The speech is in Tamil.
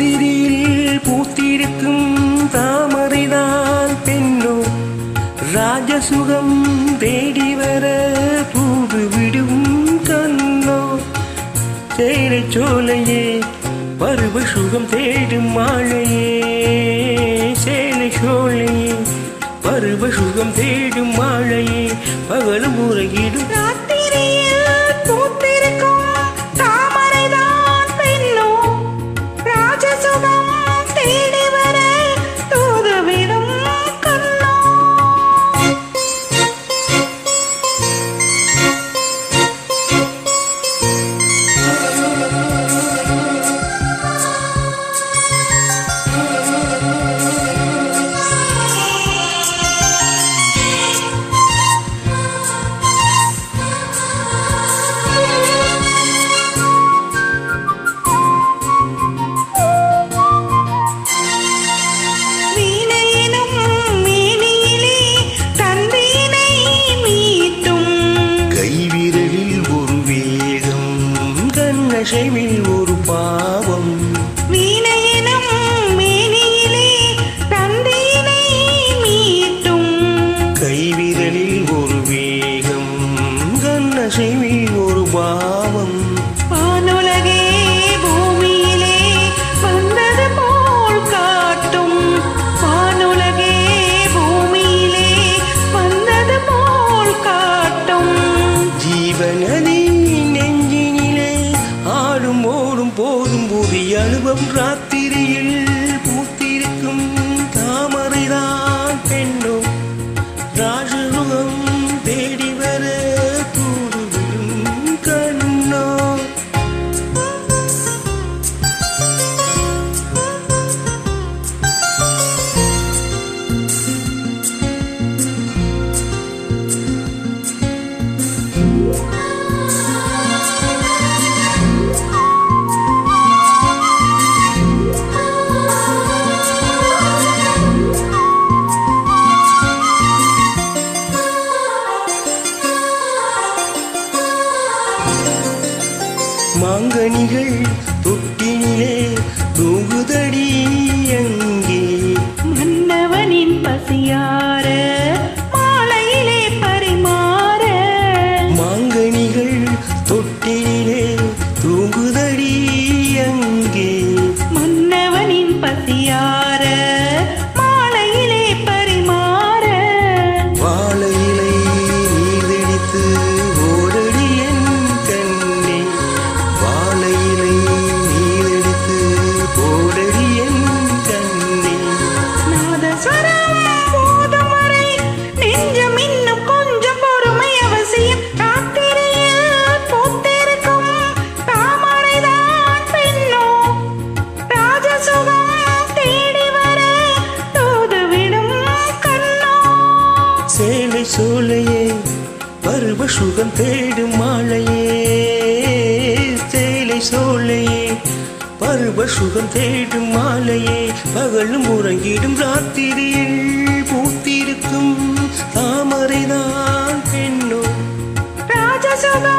ராத்திரியில் பூத்திருக்கும் தாமரைதான் பெண்ணோ, ராஜசுகம் தேடி வர தூது விடும் கண்ணோ. சேலை சோலையே பருவ சுகம் தேடும் மாலையே, சேலை சோலையே பருவ சுகம் தேடும் மாலையே, பகலும் உறங்கிடும் அசைவில் ஒரு பாவம். வீணையினும் மேனியிலே தந்தையினை மீட்டும் கைவிரலில் ஒரு வேகம், கண்ணசைவில் ஒரு பாவம். வானுலகே பூமியிலே வந்தது போல் காட்டும், வானுலகே பூமியிலே வந்தது போல் காட்டும். ஜீவனதி ஓடும் போதும் புதிய அனுபவம். ராத்திரியில் பூத்திருக்கும் தாமரைதான் பெண்ணோ, ராஜசுகம் தேடி வர தூது விடும் கண்ணோ. மாங்கனிகள் தொட்டினிலே தூங்குதடி எங்கே, மன்னவனின் பசியார மாலையிலே பரிமாற. மாங்கனிகள் தொட்டினிலே தூங்குதடி எங்கே, மன்னவனின் பசியார மாலையிலே பரிமாற. வாழையிலை நீர்தெடுத்து ஓடடி என் கண்ணே, வாழையிலை நீரெடுத்து போடடி என் கண்ணே. நாதஸ்வரம் போதும் வரை நெஞ்சம் இன்னும் கொஞ்சம் பொறுமை அவசியம். ராத்திரியில் பூத்திருக்கும் தாமரைதான் பெண்ணோ, ராஜசுகம் தேடி வர தூது விடும் கண்ணோ. சேலை சோலையே பருவ சுகம் தேடும் மாலையே, சேலை சோலையே பருவ சுகம் தேடும் மாலையே, பகலும் உறங்கிடும் ராத்திரியில் பூத்திருக்கும் தாமரைதான் பெண்ணோ, ராஜசுகம்